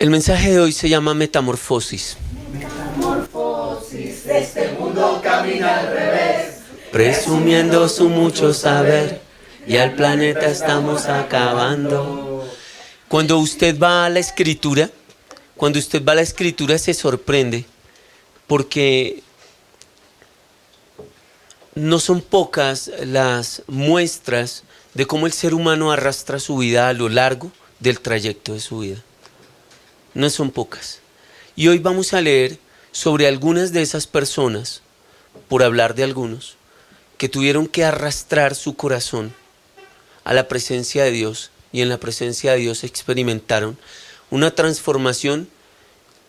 El mensaje de hoy se llama Metamorfosis. Metamorfosis, este mundo camina al revés, Presumiendo su mucho saber, y al planeta estamos acabando. Cuando usted va a la escritura, se sorprende porque no son pocas las muestras de cómo el ser humano arrastra su vida a lo largo del trayecto de su vida. No son pocas. Y hoy vamos a leer sobre algunas de esas personas, por hablar de algunos, que tuvieron que arrastrar su corazón a la presencia de Dios, y en la presencia de Dios experimentaron una transformación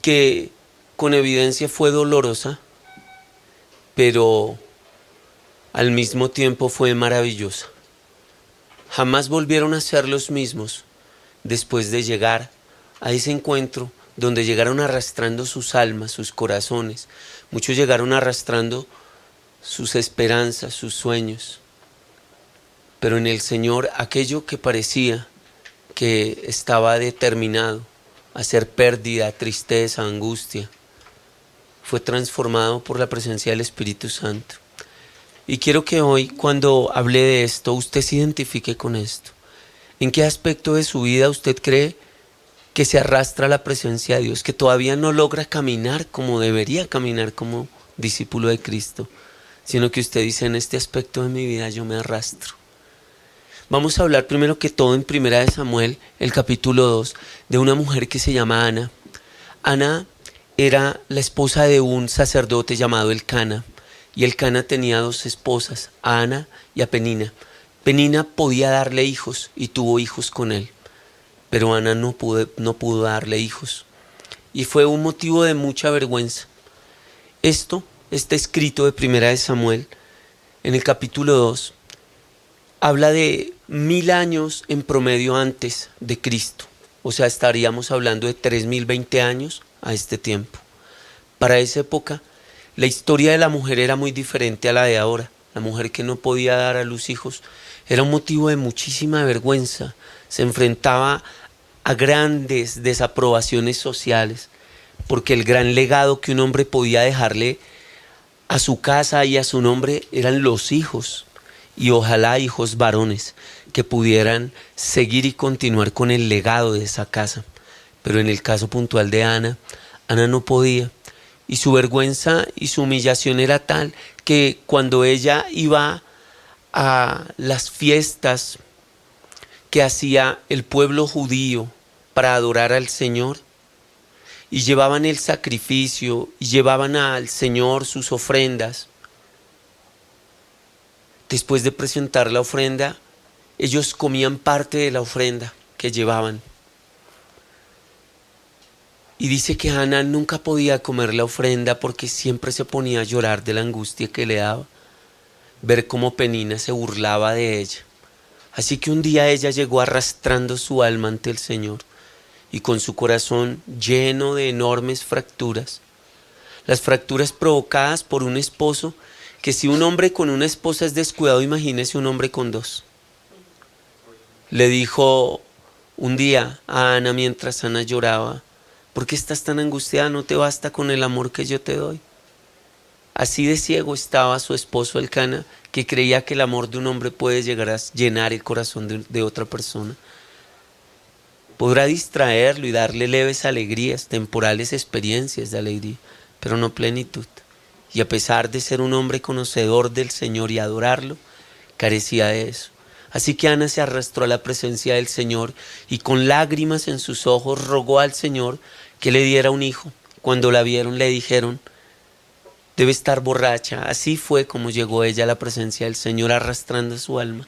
que con evidencia fue dolorosa, pero al mismo tiempo fue maravillosa. Jamás volvieron a ser los mismos después de llegar a ese encuentro donde llegaron arrastrando sus almas, sus corazones. Muchos llegaron arrastrando sus esperanzas, sus sueños. Pero en el Señor, aquello que parecía que estaba determinado a ser pérdida, tristeza, angustia, fue transformado por la presencia del Espíritu Santo. Y quiero que hoy, cuando hable de esto, usted se identifique con esto. ¿En qué aspecto de su vida usted cree que se arrastra a la presencia de Dios, que todavía no logra caminar como debería caminar como discípulo de Cristo, sino que usted dice: en este aspecto de mi vida yo me arrastro? Vamos a hablar primero que todo en 1 Samuel, el capítulo 2, de una mujer que se llama Ana. Ana era la esposa de un sacerdote llamado Elcana, y Elcana tenía dos esposas, a Ana y a Penina. Penina podía darle hijos y tuvo hijos con él, pero Ana no pudo darle hijos, y fue un motivo de mucha vergüenza. Este escrito de 1 Samuel, en el capítulo 2, habla de 1000 años en promedio antes de Cristo. O sea, estaríamos hablando de 3020 años a este tiempo. Para esa época, la historia de la mujer era muy diferente a la de ahora. La mujer que no podía dar a luz hijos era un motivo de muchísima vergüenza. Se enfrentaba a grandes desaprobaciones sociales, porque el gran legado que un hombre podía dejarle a su casa y a su nombre eran los hijos, y ojalá hijos varones que pudieran seguir y continuar con el legado de esa casa. Pero en el caso puntual de Ana, Ana no podía, y su vergüenza y su humillación era tal que cuando ella iba a las fiestas que hacía el pueblo judío para adorar al Señor, y llevaban el sacrificio y llevaban al Señor sus ofrendas, después de presentar la ofrenda, ellos comían parte de la ofrenda que llevaban. Y dice que Ana nunca podía comer la ofrenda porque siempre se ponía a llorar de la angustia que le daba ver cómo Penina se burlaba de ella. Así que un día ella llegó arrastrando su alma ante el Señor, y con su corazón lleno de enormes fracturas. Las fracturas provocadas por un esposo, que si un hombre con una esposa es descuidado, imagínese un hombre con dos. Le dijo un día a Ana mientras Ana lloraba: ¿por qué estás tan angustiada? ¿No te basta con el amor que yo te doy? Así de ciego estaba su esposo Elcana, que creía que el amor de un hombre puede llegar a llenar el corazón de otra persona. Podrá distraerlo y darle leves alegrías, temporales experiencias de alegría, pero no plenitud. Y a pesar de ser un hombre conocedor del Señor y adorarlo, carecía de eso. Así que Ana se arrastró a la presencia del Señor y con lágrimas en sus ojos rogó al Señor que le diera un hijo. Cuando la vieron le dijeron: debe estar borracha. Así fue como llegó ella a la presencia del Señor arrastrando su alma.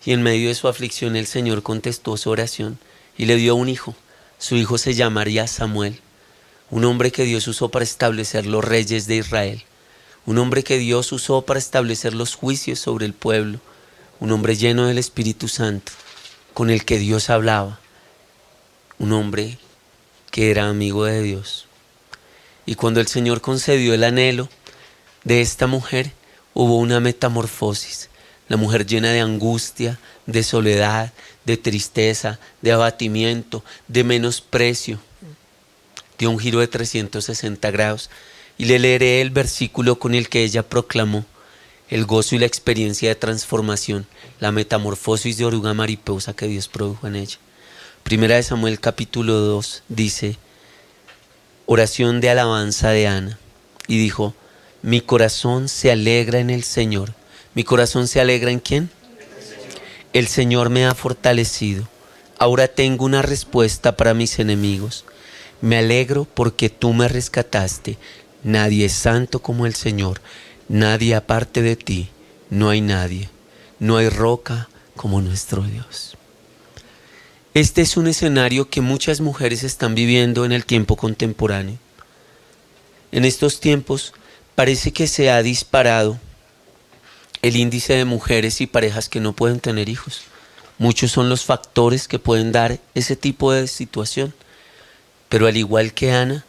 Y en medio de su aflicción el Señor contestó su oración y le dio un hijo. Su hijo se llamaría Samuel, un hombre que Dios usó para establecer los reyes de Israel, un hombre que Dios usó para establecer los juicios sobre el pueblo, un hombre lleno del Espíritu Santo, con el que Dios hablaba, un hombre que era amigo de Dios. Y cuando el Señor concedió el anhelo de esta mujer, hubo una metamorfosis. la mujer llena de angustia, de soledad, de tristeza, de abatimiento, de menosprecio. Dio un giro de 360 grados y le leeré el versículo con el que ella proclamó el gozo y la experiencia de transformación, la metamorfosis de oruga mariposa que Dios produjo en ella. Primera de Samuel capítulo 2 dice, oración de alabanza de Ana, y dijo, mi corazón se alegra en el Señor. ¿Mi corazón se alegra en quién? El Señor me ha fortalecido. Ahora tengo una respuesta para mis enemigos. Me alegro porque tú me rescataste. Nadie es santo como el Señor. Nadie aparte de ti. No hay nadie. No hay roca como nuestro Dios. Este es un escenario que muchas mujeres están viviendo en el tiempo contemporáneo. En estos tiempos parece que se ha disparado el índice de mujeres y parejas que no pueden tener hijos. Muchos son los factores que pueden dar ese tipo de situación. Pero al igual que Ana,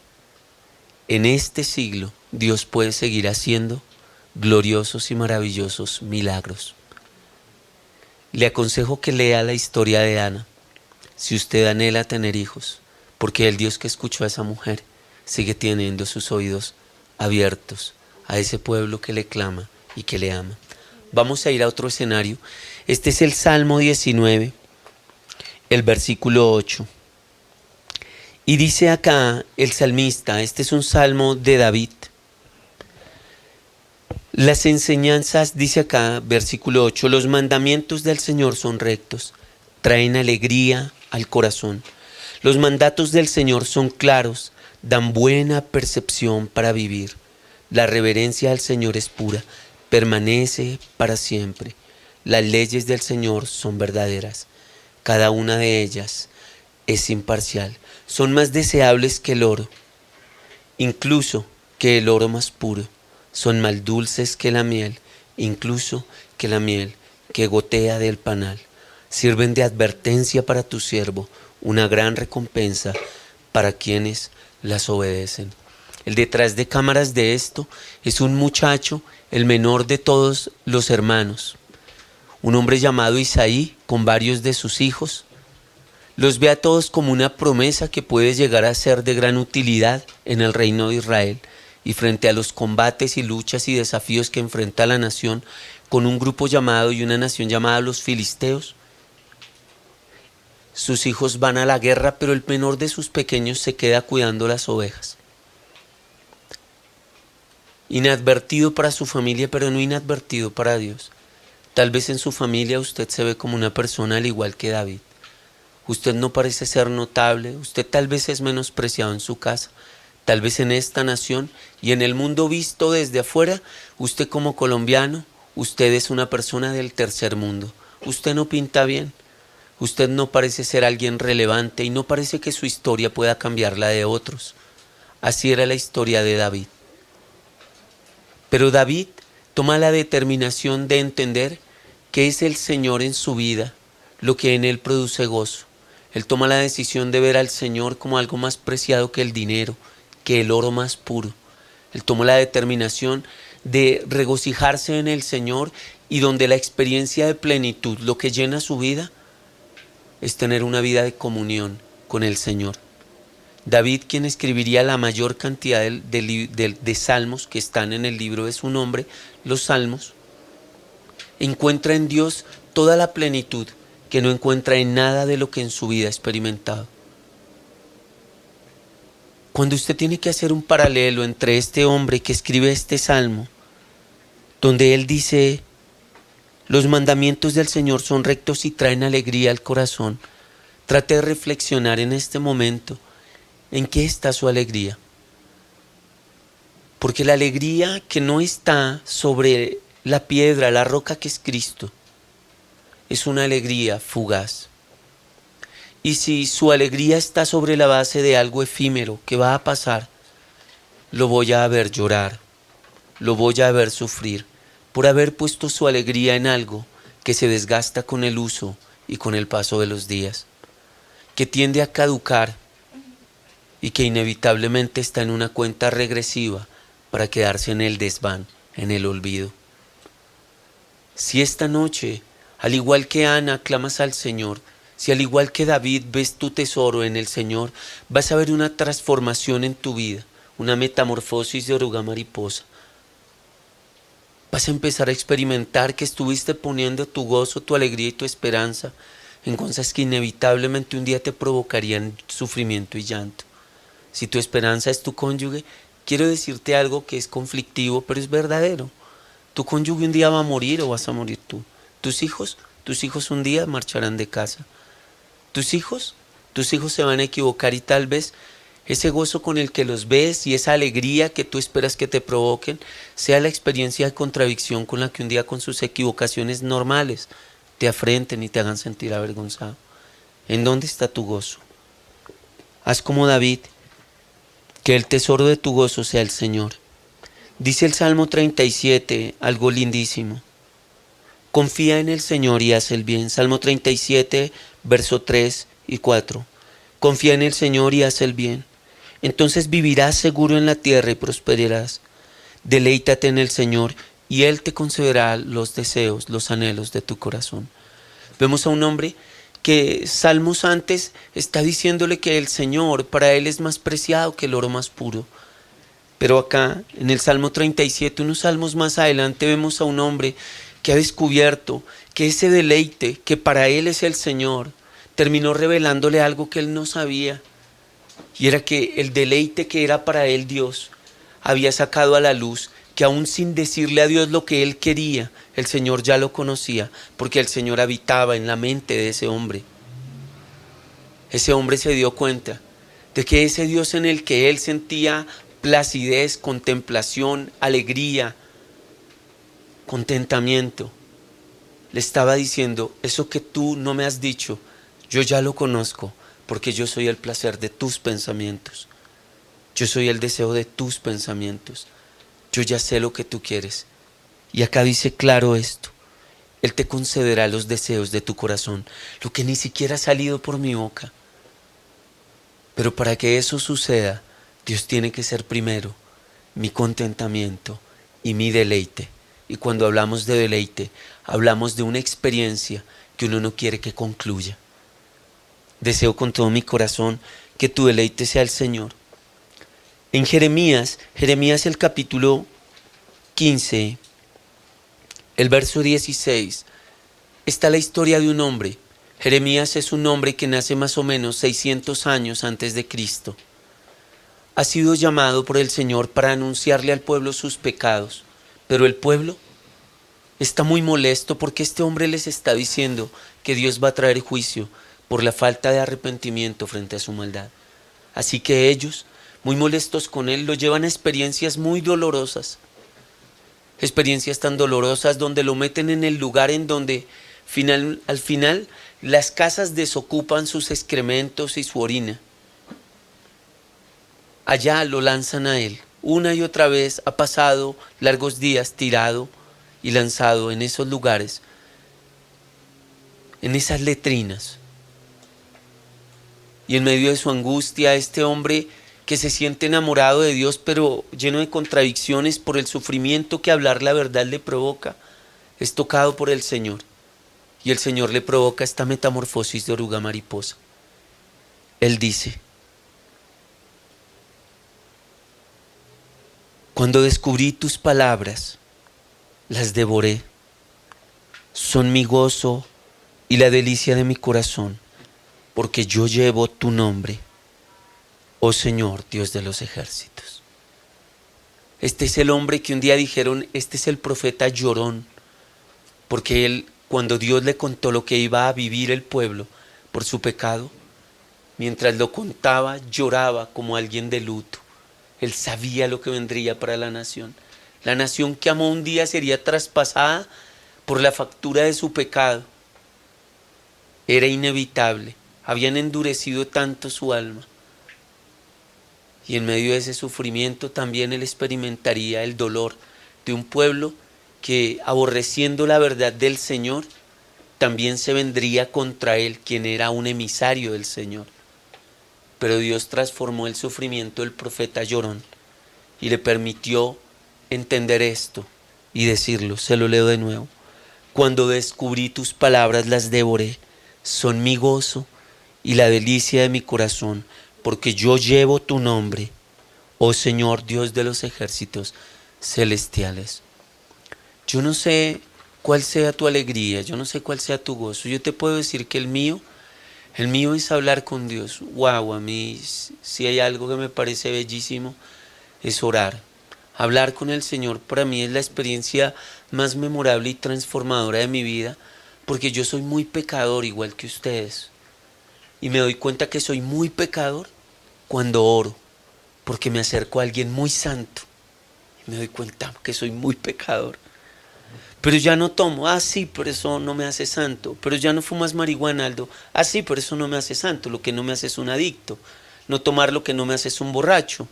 en este siglo Dios puede seguir haciendo gloriosos y maravillosos milagros. Le aconsejo que lea la historia de Ana, si usted anhela tener hijos, porque el Dios que escuchó a esa mujer sigue teniendo sus oídos abiertos a ese pueblo que le clama y que le ama. Vamos a ir a otro escenario. Este es el Salmo 19, el versículo 8. Y dice acá el salmista, este es un salmo de David. Las enseñanzas, dice acá, versículo 8, los mandamientos del Señor son rectos, traen alegría al corazón. Los mandatos del Señor son claros, dan buena percepción para vivir. La reverencia al Señor es pura, permanece para siempre. Las leyes del Señor son verdaderas, cada una de ellas es imparcial. Son más deseables que el oro, incluso que el oro más puro. Son más dulces que la miel, incluso que la miel que gotea del panal. Sirven de advertencia para tu siervo, una gran recompensa para quienes las obedecen. El detrás de cámaras de esto es un muchacho, el menor de todos los hermanos, un hombre llamado Isaí, con varios de sus hijos. Los ve a todos como una promesa que puede llegar a ser de gran utilidad en el reino de Israel, y frente a los combates y luchas y desafíos que enfrenta la nación con un grupo llamado y una nación llamada los filisteos, sus hijos van a la guerra, pero el menor de sus pequeños se queda cuidando las ovejas. Inadvertido para su familia, pero no inadvertido para Dios. Tal vez en su familia usted se ve como una persona al igual que David. Usted no parece ser notable, usted tal vez es menospreciado en su casa, tal vez en esta nación y en el mundo visto desde afuera, usted como colombiano, usted es una persona del tercer mundo. Usted no pinta bien, usted no parece ser alguien relevante y no parece que su historia pueda cambiar la de otros. Así era la historia de David. Pero David toma la determinación de entender que es el Señor en su vida lo que en él produce gozo. Él toma la decisión de ver al Señor como algo más preciado que el dinero, que el oro más puro. Él tomó la determinación de regocijarse en el Señor y donde la experiencia de plenitud, lo que llena su vida, es tener una vida de comunión con el Señor. David, quien escribiría la mayor cantidad de salmos que están en el libro de su nombre, los salmos, encuentra en Dios toda la plenitud que no encuentra en nada de lo que en su vida ha experimentado. Cuando usted tiene que hacer un paralelo entre este hombre que escribe este salmo, donde él dice, los mandamientos del Señor son rectos y traen alegría al corazón, trate de reflexionar en este momento en qué está su alegría. Porque la alegría que no está sobre la piedra, la roca que es Cristo, es una alegría fugaz. Y si su alegría está sobre la base de algo efímero que va a pasar, lo voy a ver llorar, lo voy a ver sufrir, por haber puesto su alegría en algo que se desgasta con el uso y con el paso de los días, que tiende a caducar y que inevitablemente está en una cuenta regresiva para quedarse en el desván, en el olvido. Si esta noche, al igual que Ana, clamas al Señor, si al igual que David ves tu tesoro en el Señor, vas a ver una transformación en tu vida, una metamorfosis de oruga mariposa. Vas a empezar a experimentar que estuviste poniendo tu gozo, tu alegría y tu esperanza en cosas que inevitablemente un día te provocarían sufrimiento y llanto. Si tu esperanza es tu cónyuge, quiero decirte algo que es conflictivo, pero es verdadero. Tu cónyuge un día va a morir o vas a morir tú. Tus hijos un día marcharán de casa. Tus hijos se van a equivocar y tal vez ese gozo con el que los ves y esa alegría que tú esperas que te provoquen sea la experiencia de contradicción con la que un día con sus equivocaciones normales te afrenten y te hagan sentir avergonzado. ¿En dónde está tu gozo? Haz como David, que el tesoro de tu gozo sea el Señor. Dice el Salmo 37, algo lindísimo. Confía en el Señor y haz el bien. Salmo 37, verso 3 y 4. Confía en el Señor y haz el bien. Entonces vivirás seguro en la tierra y prosperarás. Deleítate en el Señor y Él te concederá los deseos, los anhelos de tu corazón. Vemos a un hombre que salmos antes está diciéndole que el Señor para él es más preciado que el oro más puro. Pero acá, en el Salmo 37, unos salmos más adelante, vemos a un hombre que ha descubierto que ese deleite que para él es el Señor, terminó revelándole algo que él no sabía. Y era que el deleite que era para él Dios, había sacado a la luz que aún sin decirle a Dios lo que él quería, el Señor ya lo conocía, porque el Señor habitaba en la mente de ese hombre. Ese hombre se dio cuenta de que ese Dios en el que él sentía placidez, contemplación, alegría, contentamiento, le estaba diciendo, eso que tú no me has dicho, yo ya lo conozco, porque yo soy el placer de tus pensamientos. Yo soy el deseo de tus pensamientos. Yo ya sé lo que tú quieres. Y acá dice claro esto. Él te concederá los deseos de tu corazón, lo que ni siquiera ha salido por mi boca. Pero para que eso suceda, Dios tiene que ser primero mi contentamiento y mi deleite. Y cuando hablamos de deleite, hablamos de una experiencia que uno no quiere que concluya. Deseo con todo mi corazón que tu deleite sea el Señor. En Jeremías el capítulo 15, el verso 16, está la historia de un hombre. Jeremías es un hombre que nace más o menos 600 años antes de Cristo. Ha sido llamado por el Señor para anunciarle al pueblo sus pecados, pero el pueblo está muy molesto porque este hombre les está diciendo que Dios va a traer juicio por la falta de arrepentimiento frente a su maldad. Así que ellos, muy molestos con él, lo llevan a experiencias muy dolorosas. Experiencias tan dolorosas donde lo meten en el lugar en donde al final las casas desocupan sus excrementos y su orina. Allá lo lanzan a él. Una y otra vez ha pasado largos días tirado y lanzado en esos lugares, en esas letrinas. Y en medio de su angustia, este hombre que se siente enamorado de Dios, pero lleno de contradicciones por el sufrimiento que hablar la verdad le provoca, es tocado por el Señor. Y el Señor le provoca esta metamorfosis de oruga mariposa. Él dice, cuando descubrí tus palabras, las devoré. Son mi gozo y la delicia de mi corazón, porque yo llevo tu nombre, oh Señor, Dios de los ejércitos. Este es el hombre que un día dijeron, este es el profeta llorón, porque él, cuando Dios le contó lo que iba a vivir el pueblo por su pecado, mientras lo contaba, lloraba como alguien de luto. Él sabía lo que vendría para la nación. La nación que amó un día sería traspasada por la factura de su pecado. Era inevitable. Habían endurecido tanto su alma. Y en medio de ese sufrimiento también él experimentaría el dolor de un pueblo que, aborreciendo la verdad del Señor, también se vendría contra él, quien era un emisario del Señor. Pero Dios transformó el sufrimiento del profeta llorón y le permitió entender esto y decirlo. Se lo leo de nuevo. Cuando descubrí tus palabras las devoré. Son mi gozo y la delicia de mi corazón, porque yo llevo tu nombre, oh Señor Dios de los ejércitos celestiales. Yo no sé cuál sea tu alegría, yo no sé cuál sea tu gozo. Yo te puedo decir que el mío es hablar con Dios. Wow, a mí si hay algo que me parece bellísimo es orar. Hablar con el Señor para mí es la experiencia más memorable y transformadora de mi vida, porque yo soy muy pecador igual que ustedes. Y me doy cuenta que soy muy pecador cuando oro, porque me acerco a alguien muy santo. Y me doy cuenta que soy muy pecador. Pero ya no tomo, sí, pero eso no me hace santo. Pero ya no fumas marihuana, Aldo, sí, pero eso no me hace santo. Lo que no me hace es un adicto. No tomar lo que no me hace es un borracho.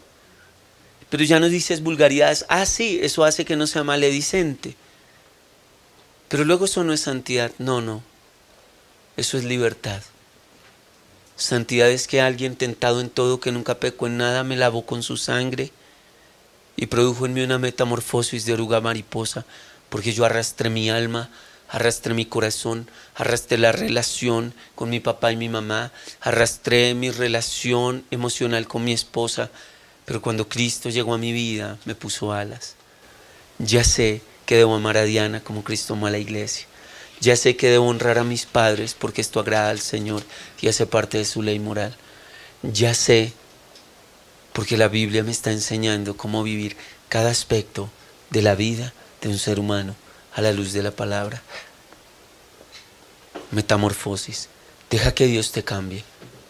Pero ya no dices vulgaridades, sí, eso hace que no sea maledicente. Pero luego eso no es santidad, no, eso es libertad. Santidad es que alguien tentado en todo, que nunca pecó en nada, me lavó con su sangre y produjo en mí una metamorfosis de oruga a mariposa, porque yo arrastré mi alma, arrastré mi corazón, arrastré la relación con mi papá y mi mamá, arrastré mi relación emocional con mi esposa, pero cuando Cristo llegó a mi vida me puso alas. Ya sé que debo amar a Diana como Cristo amó a la iglesia. Ya sé que debo honrar a mis padres porque esto agrada al Señor y hace parte de su ley moral. Ya sé, porque la Biblia me está enseñando cómo vivir cada aspecto de la vida de un ser humano a la luz de la palabra. Metamorfosis. Deja que Dios te cambie,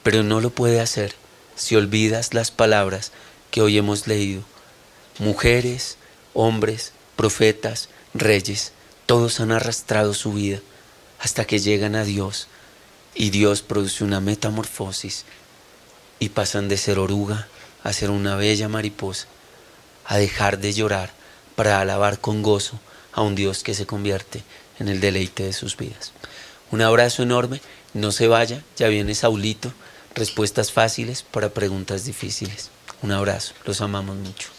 pero no lo puede hacer si olvidas las palabras que hoy hemos leído. Mujeres, hombres, profetas, reyes, todos han arrastrado su vida hasta que llegan a Dios y Dios produce una metamorfosis y pasan de ser oruga a ser una bella mariposa, a dejar de llorar para alabar con gozo a un Dios que se convierte en el deleite de sus vidas. Un abrazo enorme, no se vaya, ya viene Saulito, respuestas fáciles para preguntas difíciles. Un abrazo, los amamos mucho.